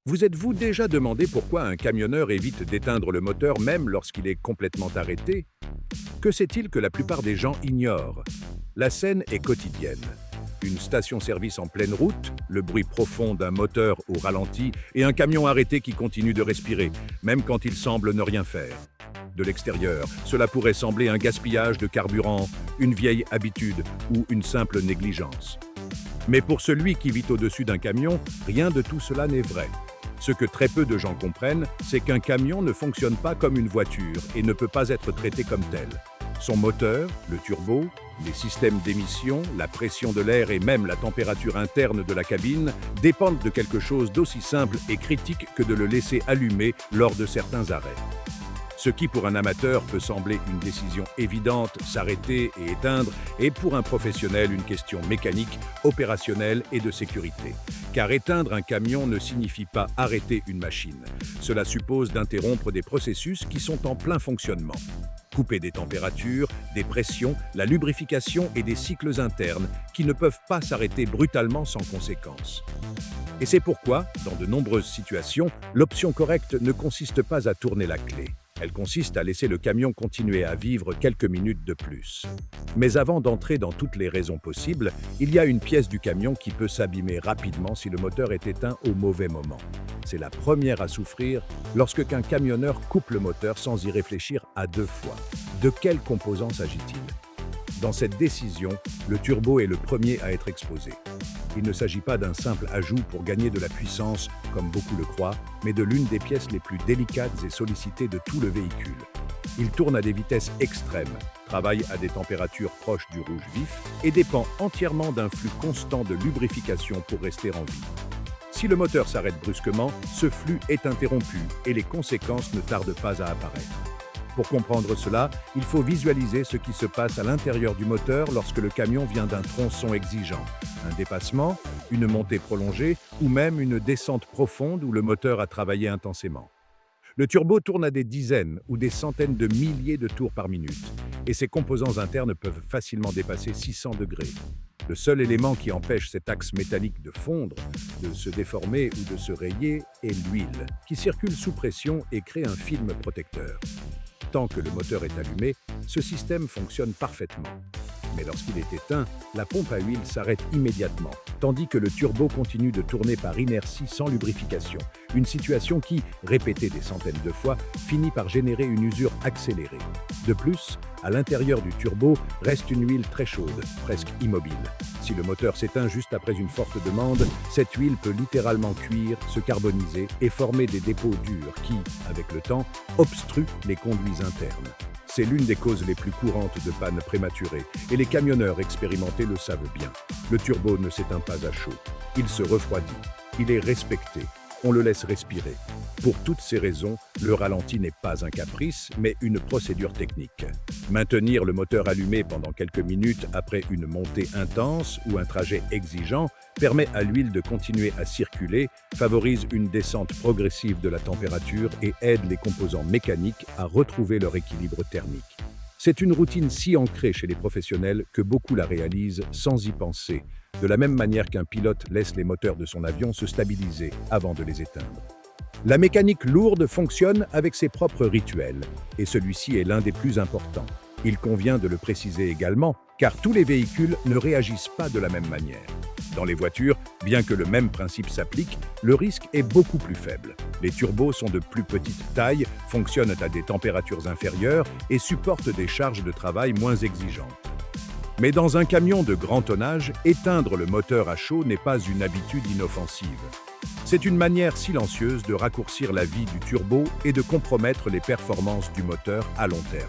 Vous êtes-vous déjà demandé pourquoi un camionneur évite d'éteindre le moteur même lorsqu'il est complètement arrêté? Que sait-il que la plupart des gens ignorent? La scène est quotidienne. Une station-service en pleine route, le bruit profond d'un moteur au ralenti et un camion arrêté qui continue de respirer, même quand il semble ne rien faire. De l'extérieur, cela pourrait sembler un gaspillage de carburant, une vieille habitude ou une simple négligence. Mais pour celui qui vit au-dessus d'un camion, rien de tout cela n'est vrai. Ce que très peu de gens comprennent, c'est qu'un camion ne fonctionne pas comme une voiture et ne peut pas être traité comme tel. Son moteur, le turbo, les systèmes d'émission, la pression de l'air et même la température interne de la cabine dépendent de quelque chose d'aussi simple et critique que de le laisser allumer lors de certains arrêts. Ce qui, pour un amateur, peut sembler une décision évidente, s'arrêter et éteindre, est pour un professionnel une question mécanique, opérationnelle et de sécurité. Car éteindre un camion ne signifie pas arrêter une machine. Cela suppose d'interrompre des processus qui sont en plein fonctionnement. Couper des températures, des pressions, la lubrification et des cycles internes qui ne peuvent pas s'arrêter brutalement sans conséquence. Et c'est pourquoi, dans de nombreuses situations, l'option correcte ne consiste pas à tourner la clé. Elle consiste à laisser le camion continuer à vivre quelques minutes de plus. Mais avant d'entrer dans toutes les raisons possibles, il y a une pièce du camion qui peut s'abîmer rapidement si le moteur est éteint au mauvais moment. C'est la première à souffrir lorsque qu'un camionneur coupe le moteur sans y réfléchir à deux fois. De quel composant s'agit-il? Dans cette décision, le turbo est le premier à être exposé. Il ne s'agit pas d'un simple ajout pour gagner de la puissance, comme beaucoup le croient, mais de l'une des pièces les plus délicates et sollicitées de tout le véhicule. Il tourne à des vitesses extrêmes, travaille à des températures proches du rouge vif et dépend entièrement d'un flux constant de lubrification pour rester en vie. Si le moteur s'arrête brusquement, ce flux est interrompu et les conséquences ne tardent pas à apparaître. Pour comprendre cela, il faut visualiser ce qui se passe à l'intérieur du moteur lorsque le camion vient d'un tronçon exigeant. Un dépassement, une montée prolongée ou même une descente profonde où le moteur a travaillé intensément. Le turbo tourne à des dizaines ou des centaines de milliers de tours par minute et ses composants internes peuvent facilement dépasser 600 degrés. Le seul élément qui empêche cet axe métallique de fondre, de se déformer ou de se rayer est l'huile, qui circule sous pression et crée un film protecteur. Tant que le moteur est allumé, ce système fonctionne parfaitement. Mais lorsqu'il est éteint, la pompe à huile s'arrête immédiatement, tandis que le turbo continue de tourner par inertie sans lubrification. Une situation qui, répétée des centaines de fois, finit par générer une usure accélérée. De plus, à l'intérieur du turbo reste une huile très chaude, presque immobile. Si le moteur s'éteint juste après une forte demande, cette huile peut littéralement cuire, se carboniser et former des dépôts durs qui, avec le temps, obstruent les conduits internes. C'est l'une des causes les plus courantes de pannes prématurées et les camionneurs expérimentés le savent bien. Le turbo ne s'éteint pas à chaud. Il se refroidit. Il est respecté. On le laisse respirer. Pour toutes ces raisons, le ralenti n'est pas un caprice, mais une procédure technique. Maintenir le moteur allumé pendant quelques minutes après une montée intense ou un trajet exigeant permet à l'huile de continuer à circuler, favorise une descente progressive de la température et aide les composants mécaniques à retrouver leur équilibre thermique. C'est une routine si ancrée chez les professionnels que beaucoup la réalisent sans y penser, de la même manière qu'un pilote laisse les moteurs de son avion se stabiliser avant de les éteindre. La mécanique lourde fonctionne avec ses propres rituels, et celui-ci est l'un des plus importants. Il convient de le préciser également, car tous les véhicules ne réagissent pas de la même manière. Dans les voitures, bien que le même principe s'applique, le risque est beaucoup plus faible. Les turbos sont de plus petite taille, fonctionnent à des températures inférieures et supportent des charges de travail moins exigeantes. Mais dans un camion de grand tonnage, éteindre le moteur à chaud n'est pas une habitude inoffensive. C'est une manière silencieuse de raccourcir la vie du turbo et de compromettre les performances du moteur à long terme.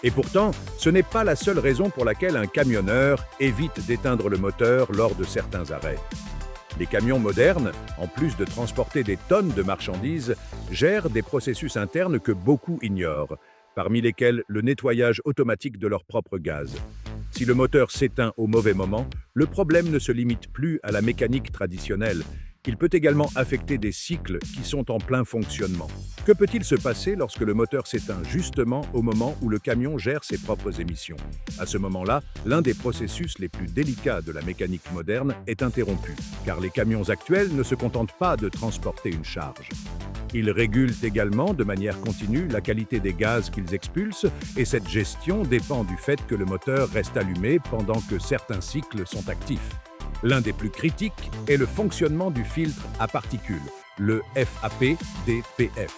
Et pourtant, ce n'est pas la seule raison pour laquelle un camionneur évite d'éteindre le moteur lors de certains arrêts. Les camions modernes, en plus de transporter des tonnes de marchandises, gèrent des processus internes que beaucoup ignorent, parmi lesquels le nettoyage automatique de leur propre gaz. Si le moteur s'éteint au mauvais moment, le problème ne se limite plus à la mécanique traditionnelle. Il peut également affecter des cycles qui sont en plein fonctionnement. Que peut-il se passer lorsque le moteur s'éteint justement au moment où le camion gère ses propres émissions? À ce moment-là, l'un des processus les plus délicats de la mécanique moderne est interrompu, car les camions actuels ne se contentent pas de transporter une charge. Ils régulent également de manière continue la qualité des gaz qu'ils expulsent et cette gestion dépend du fait que le moteur reste allumé pendant que certains cycles sont actifs. L'un des plus critiques est le fonctionnement du filtre à particules, le FAP-DPF.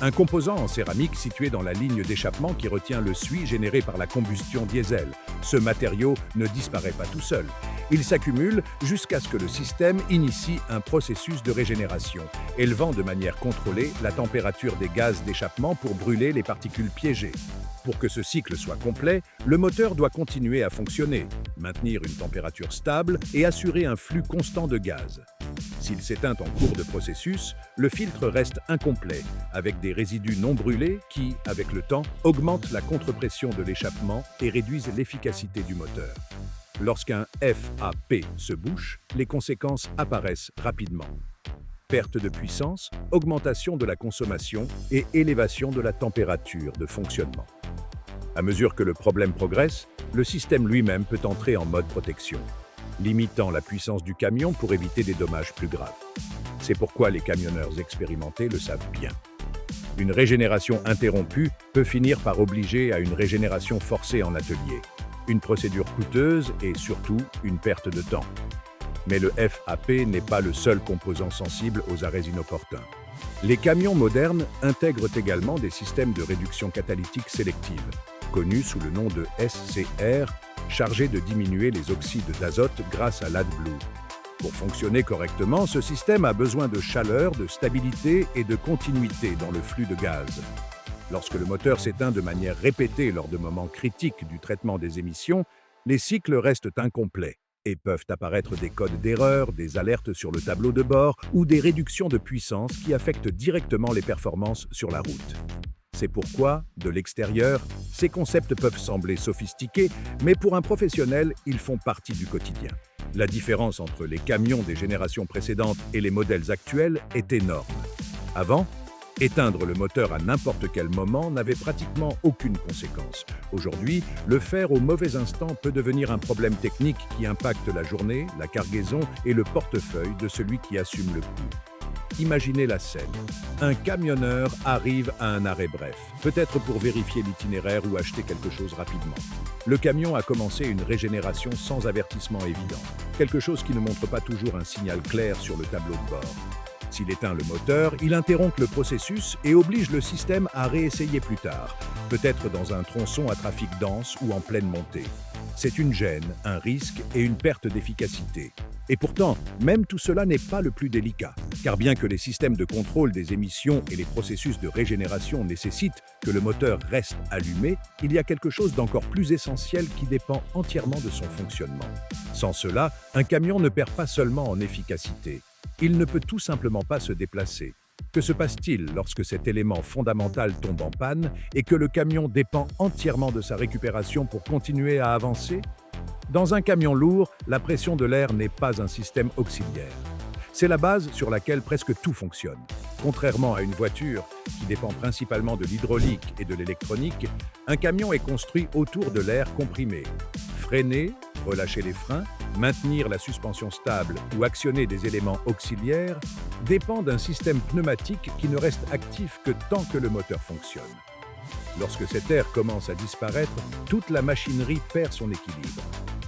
Un composant en céramique situé dans la ligne d'échappement qui retient le suie généré par la combustion diesel. Ce matériau ne disparaît pas tout seul. Il s'accumule jusqu'à ce que le système initie un processus de régénération, élevant de manière contrôlée la température des gaz d'échappement pour brûler les particules piégées. Pour que ce cycle soit complet, le moteur doit continuer à fonctionner, maintenir une température stable et assurer un flux constant de gaz. S'il s'éteint en cours de processus, le filtre reste incomplet, avec des résidus non brûlés qui, avec le temps, augmentent la contrepression de l'échappement et réduisent l'efficacité du moteur. Lorsqu'un FAP se bouche, les conséquences apparaissent rapidement. Perte de puissance, augmentation de la consommation et élévation de la température de fonctionnement. À mesure que le problème progresse, le système lui-même peut entrer en mode protection, limitant la puissance du camion pour éviter des dommages plus graves. C'est pourquoi les camionneurs expérimentés le savent bien. Une régénération interrompue peut finir par obliger à une régénération forcée en atelier, une procédure coûteuse et surtout une perte de temps. Mais le FAP n'est pas le seul composant sensible aux arrêts inopportuns. Les camions modernes intègrent également des systèmes de réduction catalytique sélective, connus sous le nom de SCR, chargés de diminuer les oxydes d'azote grâce à l'AdBlue. Pour fonctionner correctement, ce système a besoin de chaleur, de stabilité et de continuité dans le flux de gaz. Lorsque le moteur s'éteint de manière répétée lors de moments critiques du traitement des émissions, les cycles restent incomplets et peuvent apparaître des codes d'erreur, des alertes sur le tableau de bord ou des réductions de puissance qui affectent directement les performances sur la route. C'est pourquoi, de l'extérieur, ces concepts peuvent sembler sophistiqués, mais pour un professionnel, ils font partie du quotidien. La différence entre les camions des générations précédentes et les modèles actuels est énorme. Avant, éteindre le moteur à n'importe quel moment n'avait pratiquement aucune conséquence. Aujourd'hui, le faire au mauvais instant peut devenir un problème technique qui impacte la journée, la cargaison et le portefeuille de celui qui assume le coup. Imaginez la scène. Un camionneur arrive à un arrêt bref, peut-être pour vérifier l'itinéraire ou acheter quelque chose rapidement. Le camion a commencé une régénération sans avertissement évident, quelque chose qui ne montre pas toujours un signal clair sur le tableau de bord. S'il éteint le moteur, il interrompt le processus et oblige le système à réessayer plus tard, peut-être dans un tronçon à trafic dense ou en pleine montée. C'est une gêne, un risque et une perte d'efficacité. Et pourtant, même tout cela n'est pas le plus délicat, car bien que les systèmes de contrôle des émissions et les processus de régénération nécessitent que le moteur reste allumé, il y a quelque chose d'encore plus essentiel qui dépend entièrement de son fonctionnement. Sans cela, un camion ne perd pas seulement en efficacité, il ne peut tout simplement pas se déplacer. Que se passe-t-il lorsque cet élément fondamental tombe en panne et que le camion dépend entièrement de sa récupération pour continuer à avancer? Dans un camion lourd, la pression de l'air n'est pas un système auxiliaire. C'est la base sur laquelle presque tout fonctionne. Contrairement à une voiture, qui dépend principalement de l'hydraulique et de l'électronique, un camion est construit autour de l'air comprimé. Freiner, relâcher les freins, maintenir la suspension stable ou actionner des éléments auxiliaires dépend d'un système pneumatique qui ne reste actif que tant que le moteur fonctionne. Lorsque cet air commence à disparaître, toute la machinerie perd son équilibre.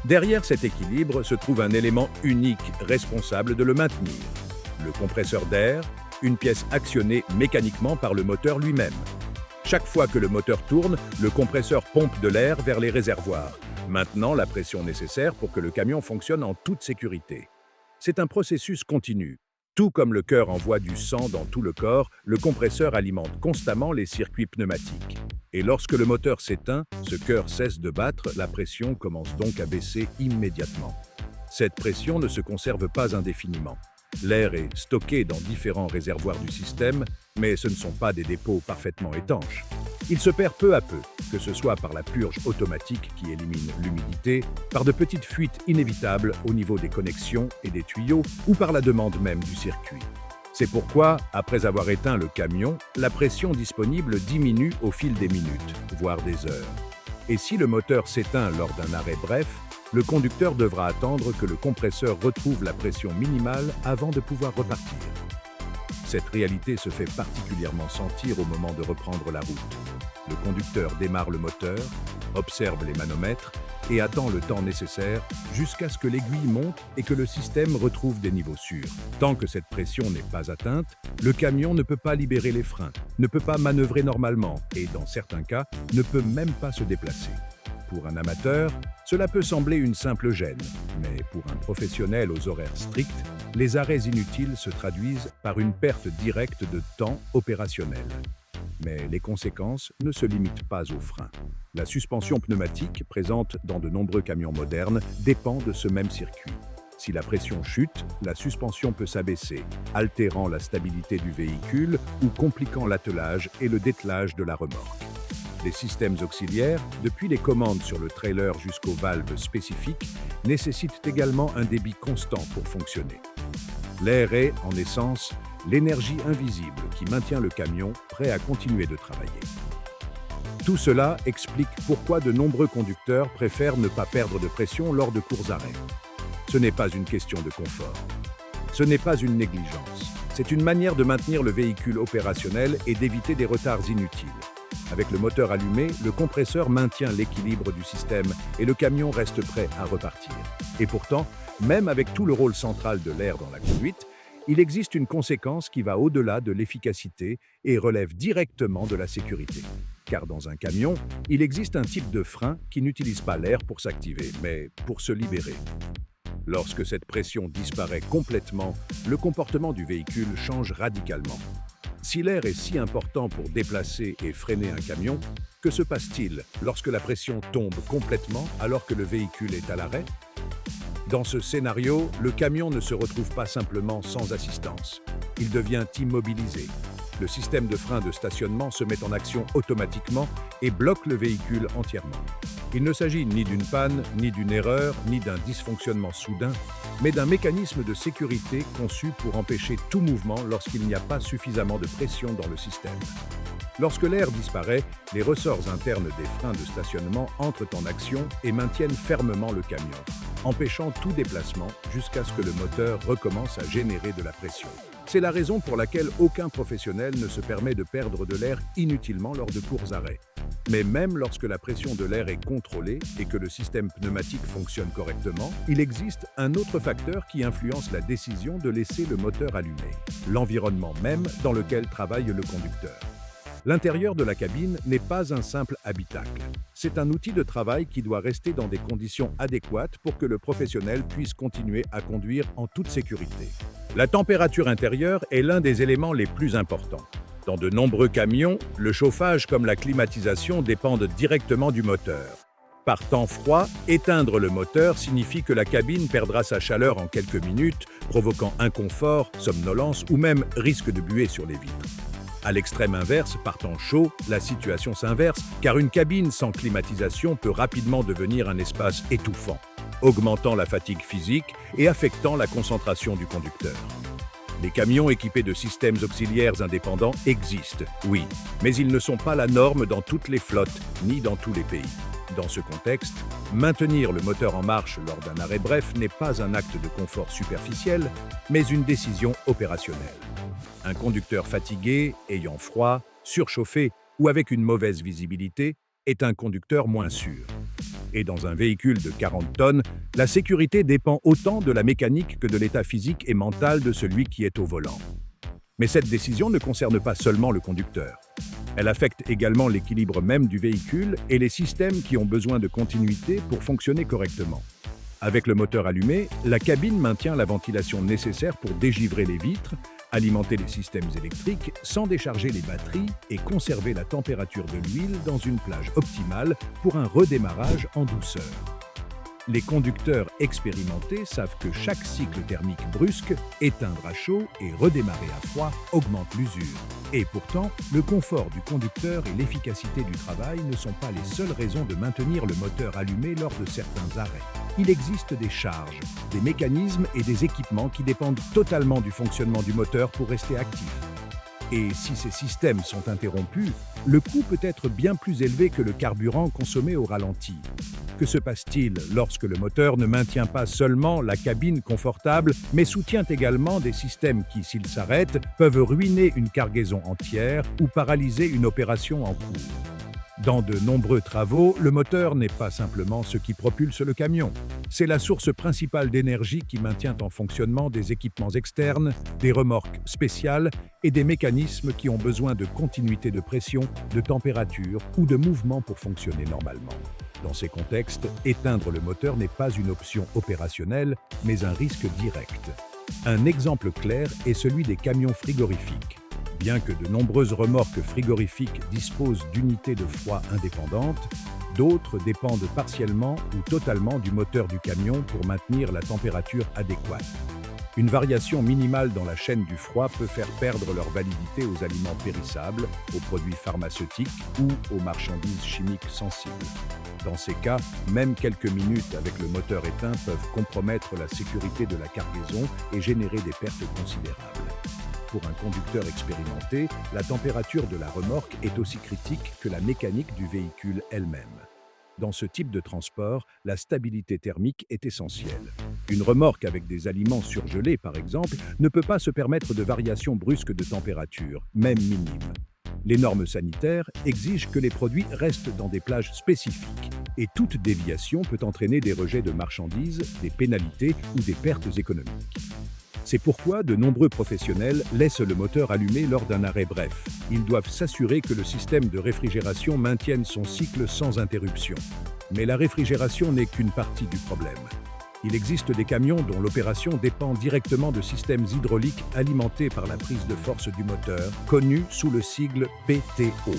Derrière cet équilibre se trouve un élément unique responsable de le maintenir. Le compresseur d'air, une pièce actionnée mécaniquement par le moteur lui-même. Chaque fois que le moteur tourne, le compresseur pompe de l'air vers les réservoirs, maintenant la pression nécessaire pour que le camion fonctionne en toute sécurité. C'est un processus continu. Tout comme le cœur envoie du sang dans tout le corps, le compresseur alimente constamment les circuits pneumatiques. Et lorsque le moteur s'éteint, ce cœur cesse de battre, la pression commence donc à baisser immédiatement. Cette pression ne se conserve pas indéfiniment. L'air est stocké dans différents réservoirs du système, mais ce ne sont pas des dépôts parfaitement étanches. Il se perd peu à peu, que ce soit par la purge automatique qui élimine l'humidité, par de petites fuites inévitables au niveau des connexions et des tuyaux, ou par la demande même du circuit. C'est pourquoi, après avoir éteint le camion, la pression disponible diminue au fil des minutes, voire des heures. Et si le moteur s'éteint lors d'un arrêt bref, le conducteur devra attendre que le compresseur retrouve la pression minimale avant de pouvoir repartir. Cette réalité se fait particulièrement sentir au moment de reprendre la route. Le conducteur démarre le moteur, observe les manomètres et attend le temps nécessaire jusqu'à ce que l'aiguille monte et que le système retrouve des niveaux sûrs. Tant que cette pression n'est pas atteinte, le camion ne peut pas libérer les freins, ne peut pas manœuvrer normalement et, dans certains cas, ne peut même pas se déplacer. Pour un amateur, cela peut sembler une simple gêne, mais pour un professionnel aux horaires stricts, les arrêts inutiles se traduisent par une perte directe de temps opérationnel. Mais les conséquences ne se limitent pas aux freins. La suspension pneumatique, présente dans de nombreux camions modernes, dépend de ce même circuit. Si la pression chute, la suspension peut s'abaisser, altérant la stabilité du véhicule ou compliquant l'attelage et le dételage de la remorque. Les systèmes auxiliaires, depuis les commandes sur le trailer jusqu'aux valves spécifiques, nécessitent également un débit constant pour fonctionner. L'air est, en essence, l'énergie invisible qui maintient le camion prêt à continuer de travailler. Tout cela explique pourquoi de nombreux conducteurs préfèrent ne pas perdre de pression lors de courts arrêts. Ce n'est pas une question de confort. Ce n'est pas une négligence. C'est une manière de maintenir le véhicule opérationnel et d'éviter des retards inutiles. Avec le moteur allumé, le compresseur maintient l'équilibre du système et le camion reste prêt à repartir. Et pourtant, même avec tout le rôle central de l'air dans la conduite, il existe une conséquence qui va au-delà de l'efficacité et relève directement de la sécurité. Car dans un camion, il existe un type de frein qui n'utilise pas l'air pour s'activer, mais pour se libérer. Lorsque cette pression disparaît complètement, le comportement du véhicule change radicalement. Si l'air est si important pour déplacer et freiner un camion, que se passe-t-il lorsque la pression tombe complètement alors que le véhicule est à l'arrêt? Dans ce scénario, le camion ne se retrouve pas simplement sans assistance. Il devient immobilisé. Le système de frein de stationnement se met en action automatiquement et bloque le véhicule entièrement. Il ne s'agit ni d'une panne, ni d'une erreur, ni d'un dysfonctionnement soudain, mais d'un mécanisme de sécurité conçu pour empêcher tout mouvement lorsqu'il n'y a pas suffisamment de pression dans le système. Lorsque l'air disparaît, les ressorts internes des freins de stationnement entrent en action et maintiennent fermement le camion, empêchant tout déplacement jusqu'à ce que le moteur recommence à générer de la pression. C'est la raison pour laquelle aucun professionnel ne se permet de perdre de l'air inutilement lors de courts arrêts. Mais même lorsque la pression de l'air est contrôlée et que le système pneumatique fonctionne correctement, il existe un autre facteur qui influence la décision de laisser le moteur allumé, l'environnement même dans lequel travaille le conducteur. L'intérieur de la cabine n'est pas un simple habitacle. C'est un outil de travail qui doit rester dans des conditions adéquates pour que le professionnel puisse continuer à conduire en toute sécurité. La température intérieure est l'un des éléments les plus importants. Dans de nombreux camions, le chauffage comme la climatisation dépendent directement du moteur. Par temps froid, éteindre le moteur signifie que la cabine perdra sa chaleur en quelques minutes, provoquant inconfort, somnolence ou même risque de buée sur les vitres. À l'extrême inverse, par temps chaud, la situation s'inverse, car une cabine sans climatisation peut rapidement devenir un espace étouffant, augmentant la fatigue physique et affectant la concentration du conducteur. Les camions équipés de systèmes auxiliaires indépendants existent, oui, mais ils ne sont pas la norme dans toutes les flottes, ni dans tous les pays. Dans ce contexte, maintenir le moteur en marche lors d'un arrêt bref n'est pas un acte de confort superficiel, mais une décision opérationnelle. Un conducteur fatigué, ayant froid, surchauffé ou avec une mauvaise visibilité est un conducteur moins sûr. Et dans un véhicule de 40 tonnes, la sécurité dépend autant de la mécanique que de l'état physique et mental de celui qui est au volant. Mais cette décision ne concerne pas seulement le conducteur. Elle affecte également l'équilibre même du véhicule et les systèmes qui ont besoin de continuité pour fonctionner correctement. Avec le moteur allumé, la cabine maintient la ventilation nécessaire pour dégivrer les vitres, alimenter les systèmes électriques sans décharger les batteries et conserver la température de l'huile dans une plage optimale pour un redémarrage en douceur. Les conducteurs expérimentés savent que chaque cycle thermique brusque, éteindre à chaud et redémarrer à froid, augmente l'usure. Et pourtant, le confort du conducteur et l'efficacité du travail ne sont pas les seules raisons de maintenir le moteur allumé lors de certains arrêts. Il existe des charges, des mécanismes et des équipements qui dépendent totalement du fonctionnement du moteur pour rester actif. Et si ces systèmes sont interrompus, le coût peut être bien plus élevé que le carburant consommé au ralenti. Que se passe-t-il lorsque le moteur ne maintient pas seulement la cabine confortable, mais soutient également des systèmes qui, s'ils s'arrêtent, peuvent ruiner une cargaison entière ou paralyser une opération en cours? Dans de nombreux travaux, le moteur n'est pas simplement ce qui propulse le camion. C'est la source principale d'énergie qui maintient en fonctionnement des équipements externes, des remorques spéciales et des mécanismes qui ont besoin de continuité de pression, de température ou de mouvement pour fonctionner normalement. Dans ces contextes, éteindre le moteur n'est pas une option opérationnelle, mais un risque direct. Un exemple clair est celui des camions frigorifiques. Bien que de nombreuses remorques frigorifiques disposent d'unités de froid indépendantes, d'autres dépendent partiellement ou totalement du moteur du camion pour maintenir la température adéquate. Une variation minimale dans la chaîne du froid peut faire perdre leur validité aux aliments périssables, aux produits pharmaceutiques ou aux marchandises chimiques sensibles. Dans ces cas, même quelques minutes avec le moteur éteint peuvent compromettre la sécurité de la cargaison et générer des pertes considérables. Pour un conducteur expérimenté, la température de la remorque est aussi critique que la mécanique du véhicule elle-même. Dans ce type de transport, la stabilité thermique est essentielle. Une remorque avec des aliments surgelés, par exemple, ne peut pas se permettre de variations brusques de température, même minimes. Les normes sanitaires exigent que les produits restent dans des plages spécifiques, et toute déviation peut entraîner des rejets de marchandises, des pénalités ou des pertes économiques. C'est pourquoi de nombreux professionnels laissent le moteur allumé lors d'un arrêt bref. Ils doivent s'assurer que le système de réfrigération maintienne son cycle sans interruption. Mais la réfrigération n'est qu'une partie du problème. Il existe des camions dont l'opération dépend directement de systèmes hydrauliques alimentés par la prise de force du moteur, connus sous le sigle PTO.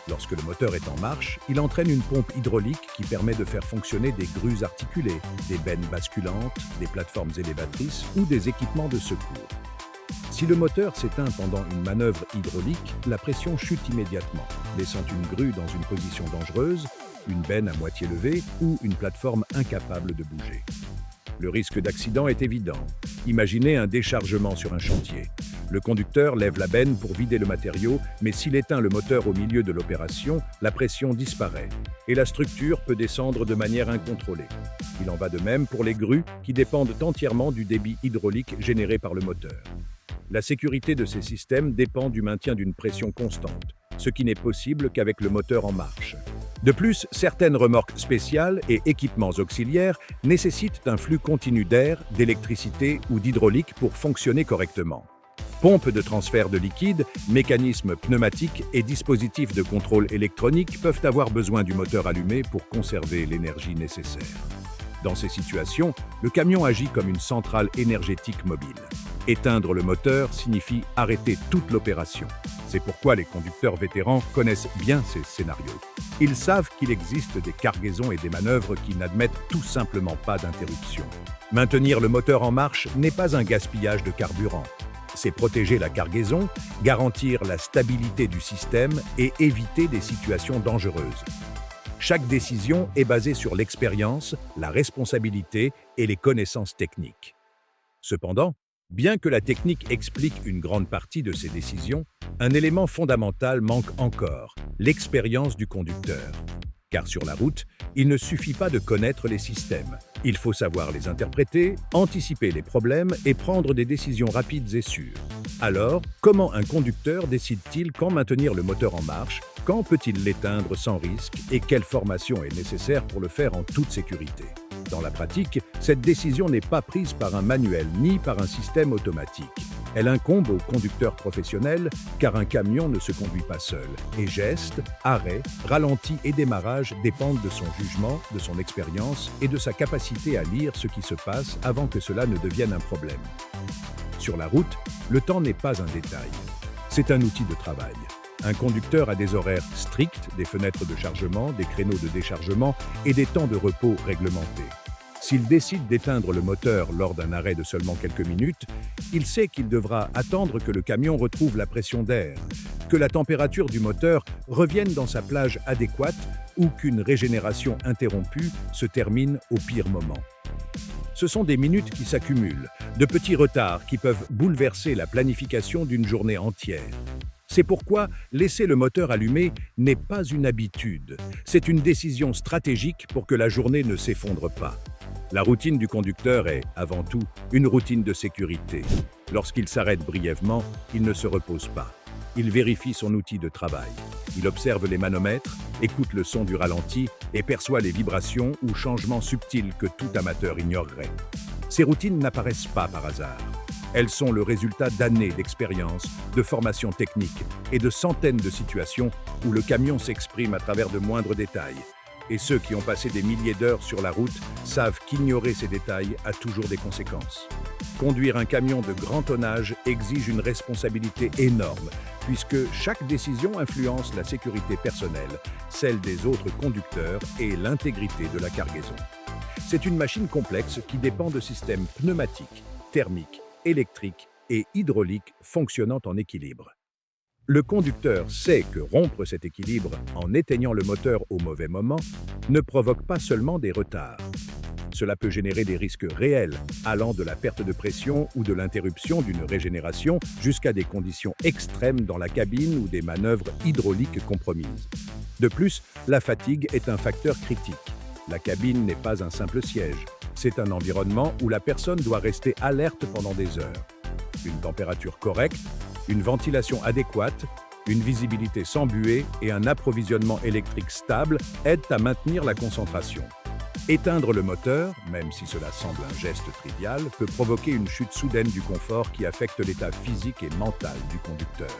Lorsque le moteur est en marche, il entraîne une pompe hydraulique qui permet de faire fonctionner des grues articulées, des bennes basculantes, des plateformes élévatrices ou des équipements de secours. Si le moteur s'éteint pendant une manœuvre hydraulique, la pression chute immédiatement, laissant une grue dans une position dangereuse, une benne à moitié levée ou une plateforme incapable de bouger. Le risque d'accident est évident. Imaginez un déchargement sur un chantier. Le conducteur lève la benne pour vider le matériau, mais s'il éteint le moteur au milieu de l'opération, la pression disparaît et la structure peut descendre de manière incontrôlée. Il en va de même pour les grues qui dépendent entièrement du débit hydraulique généré par le moteur. La sécurité de ces systèmes dépend du maintien d'une pression constante, ce qui n'est possible qu'avec le moteur en marche. De plus, certaines remorques spéciales et équipements auxiliaires nécessitent un flux continu d'air, d'électricité ou d'hydraulique pour fonctionner correctement. Pompes de transfert de liquide, mécanismes pneumatiques et dispositifs de contrôle électronique peuvent avoir besoin du moteur allumé pour conserver l'énergie nécessaire. Dans ces situations, le camion agit comme une centrale énergétique mobile. Éteindre le moteur signifie arrêter toute l'opération. C'est pourquoi les conducteurs vétérans connaissent bien ces scénarios. Ils savent qu'il existe des cargaisons et des manœuvres qui n'admettent tout simplement pas d'interruption. Maintenir le moteur en marche n'est pas un gaspillage de carburant. C'est protéger la cargaison, garantir la stabilité du système et éviter des situations dangereuses. Chaque décision est basée sur l'expérience, la responsabilité et les connaissances techniques. Cependant, bien que la technique explique une grande partie de ces décisions, un élément fondamental manque encore, l'expérience du conducteur. Car sur la route, il ne suffit pas de connaître les systèmes. Il faut savoir les interpréter, anticiper les problèmes et prendre des décisions rapides et sûres. Alors, comment un conducteur décide-t-il quand maintenir le moteur en marche, quand peut-il l'éteindre sans risque et quelle formation est nécessaire pour le faire en toute sécurité? Dans la pratique, cette décision n'est pas prise par un manuel ni par un système automatique. Elle incombe au conducteur professionnel car un camion ne se conduit pas seul. Et gestes, arrêts, ralentis et démarrage dépendent de son jugement, de son expérience et de sa capacité à lire ce qui se passe avant que cela ne devienne un problème. Sur la route, le temps n'est pas un détail. C'est un outil de travail. Un conducteur a des horaires stricts, des fenêtres de chargement, des créneaux de déchargement et des temps de repos réglementés. S'il décide d'éteindre le moteur lors d'un arrêt de seulement quelques minutes, il sait qu'il devra attendre que le camion retrouve la pression d'air, que la température du moteur revienne dans sa plage adéquate ou qu'une régénération interrompue se termine au pire moment. Ce sont des minutes qui s'accumulent, de petits retards qui peuvent bouleverser la planification d'une journée entière. C'est pourquoi laisser le moteur allumé n'est pas une habitude, c'est une décision stratégique pour que la journée ne s'effondre pas. La routine du conducteur est, avant tout, une routine de sécurité. Lorsqu'il s'arrête brièvement, il ne se repose pas. Il vérifie son outil de travail. Il observe les manomètres, écoute le son du ralenti et perçoit les vibrations ou changements subtils que tout amateur ignorerait. Ces routines n'apparaissent pas par hasard. Elles sont le résultat d'années d'expérience, de formation technique et de centaines de situations où le camion s'exprime à travers de moindres détails. Et ceux qui ont passé des milliers d'heures sur la route savent qu'ignorer ces détails a toujours des conséquences. Conduire un camion de grand tonnage exige une responsabilité énorme, puisque chaque décision influence la sécurité personnelle, celle des autres conducteurs et l'intégrité de la cargaison. C'est une machine complexe qui dépend de systèmes pneumatiques, thermiques, électriques et hydrauliques fonctionnant en équilibre. Le conducteur sait que rompre cet équilibre en éteignant le moteur au mauvais moment ne provoque pas seulement des retards. Cela peut générer des risques réels, allant de la perte de pression ou de l'interruption d'une régénération jusqu'à des conditions extrêmes dans la cabine ou des manœuvres hydrauliques compromises. De plus, la fatigue est un facteur critique. La cabine n'est pas un simple siège. C'est un environnement où la personne doit rester alerte pendant des heures. Une température correcte, une ventilation adéquate, une visibilité sans buée et un approvisionnement électrique stable aident à maintenir la concentration. Éteindre le moteur, même si cela semble un geste trivial, peut provoquer une chute soudaine du confort qui affecte l'état physique et mental du conducteur.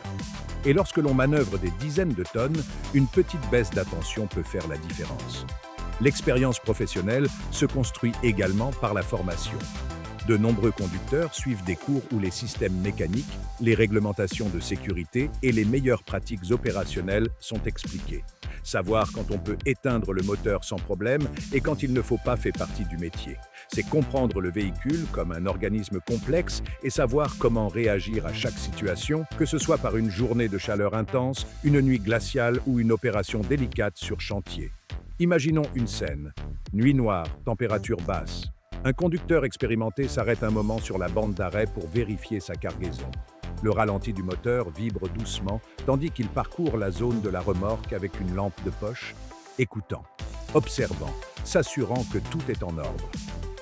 Et lorsque l'on manœuvre des dizaines de tonnes, une petite baisse d'attention peut faire la différence. L'expérience professionnelle se construit également par la formation. De nombreux conducteurs suivent des cours où les systèmes mécaniques, les réglementations de sécurité et les meilleures pratiques opérationnelles sont expliquées. Savoir quand on peut éteindre le moteur sans problème et quand il ne faut pas fait partie du métier. C'est comprendre le véhicule comme un organisme complexe et savoir comment réagir à chaque situation, que ce soit par une journée de chaleur intense, une nuit glaciale ou une opération délicate sur chantier. Imaginons une scène. Nuit noire, température basse. Un conducteur expérimenté s'arrête un moment sur la bande d'arrêt pour vérifier sa cargaison. Le ralenti du moteur vibre doucement, tandis qu'il parcourt la zone de la remorque avec une lampe de poche, écoutant, observant, s'assurant que tout est en ordre.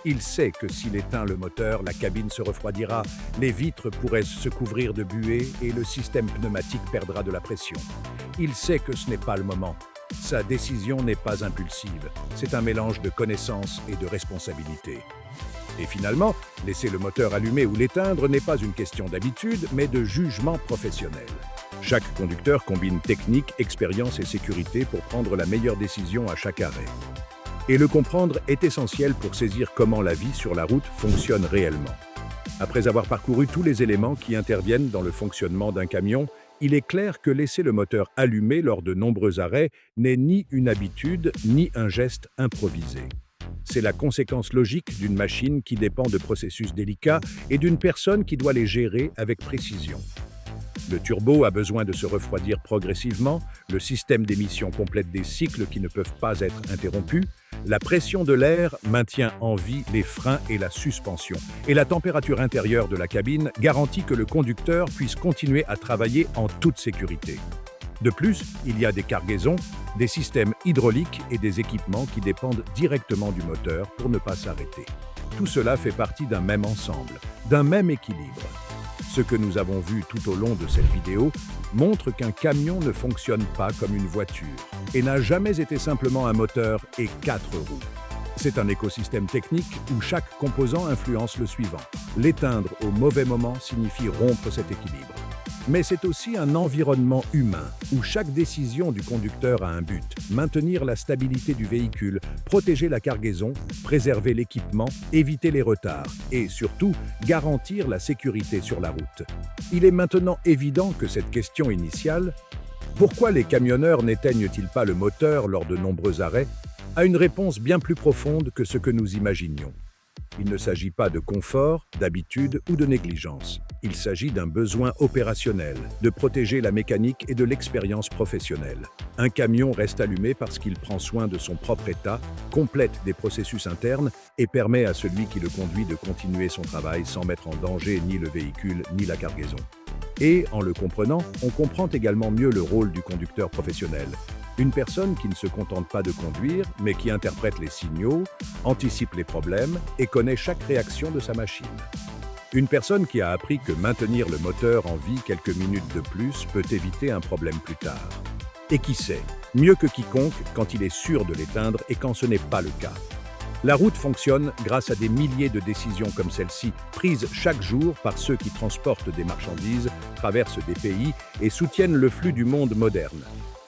Il sait que s'il éteint le moteur, la cabine se refroidira, les vitres pourraient se couvrir de buée et le système pneumatique perdra de la pression. Il sait que ce n'est pas le moment. Sa décision n'est pas impulsive, c'est un mélange de connaissance et de responsabilité. Et finalement, laisser le moteur allumé ou l'éteindre n'est pas une question d'habitude, mais de jugement professionnel. Chaque conducteur combine technique, expérience et sécurité pour prendre la meilleure décision à chaque arrêt. Et le comprendre est essentiel pour saisir comment la vie sur la route fonctionne réellement. Après avoir parcouru tous les éléments qui interviennent dans le fonctionnement d'un camion, il est clair que laisser le moteur allumé lors de nombreux arrêts n'est ni une habitude, ni un geste improvisé. C'est la conséquence logique d'une machine qui dépend de processus délicats et d'une personne qui doit les gérer avec précision. Le turbo a besoin de se refroidir progressivement, le système d'émission complète des cycles qui ne peuvent pas être interrompus, la pression de l'air maintient en vie les freins et la suspension, et la température intérieure de la cabine garantit que le conducteur puisse continuer à travailler en toute sécurité. De plus, il y a des cargaisons, des systèmes hydrauliques et des équipements qui dépendent directement du moteur pour ne pas s'arrêter. Tout cela fait partie d'un même ensemble, d'un même équilibre. Ce que nous avons vu tout au long de cette vidéo montre qu'un camion ne fonctionne pas comme une voiture et n'a jamais été simplement un moteur et 4 roues. C'est un écosystème technique où chaque composant influence le suivant. L'éteindre au mauvais moment signifie rompre cet équilibre. Mais c'est aussi un environnement humain où chaque décision du conducteur a un but: maintenir la stabilité du véhicule, protéger la cargaison, préserver l'équipement, éviter les retards et surtout garantir la sécurité sur la route. Il est maintenant évident que cette question initiale, pourquoi les camionneurs n'éteignent-ils pas le moteur lors de nombreux arrêts, a une réponse bien plus profonde que ce que nous imaginions. Il ne s'agit pas de confort, d'habitude ou de négligence. Il s'agit d'un besoin opérationnel, de protéger la mécanique et de l'expérience professionnelle. Un camion reste allumé parce qu'il prend soin de son propre état, complète des processus internes et permet à celui qui le conduit de continuer son travail sans mettre en danger ni le véhicule ni la cargaison. Et, en le comprenant, on comprend également mieux le rôle du conducteur professionnel. Une personne qui ne se contente pas de conduire, mais qui interprète les signaux, anticipe les problèmes et connaît chaque réaction de sa machine. Une personne qui a appris que maintenir le moteur en vie quelques minutes de plus peut éviter un problème plus tard. Et qui sait, mieux que quiconque quand il est sûr de l'éteindre et quand ce n'est pas le cas. La route fonctionne grâce à des milliers de décisions comme celle-ci, prises chaque jour par ceux qui transportent des marchandises, traversent des pays et soutiennent le flux du monde moderne.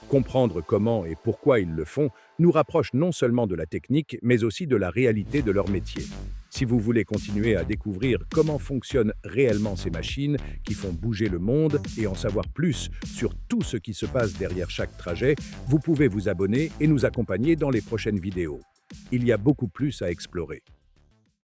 Comprendre comment et pourquoi ils le font nous rapproche non seulement de la technique, mais aussi de la réalité de leur métier. Si vous voulez continuer à découvrir comment fonctionnent réellement ces machines qui font bouger le monde et en savoir plus sur tout ce qui se passe derrière chaque trajet, vous pouvez vous abonner et nous accompagner dans les prochaines vidéos. Il y a beaucoup plus à explorer.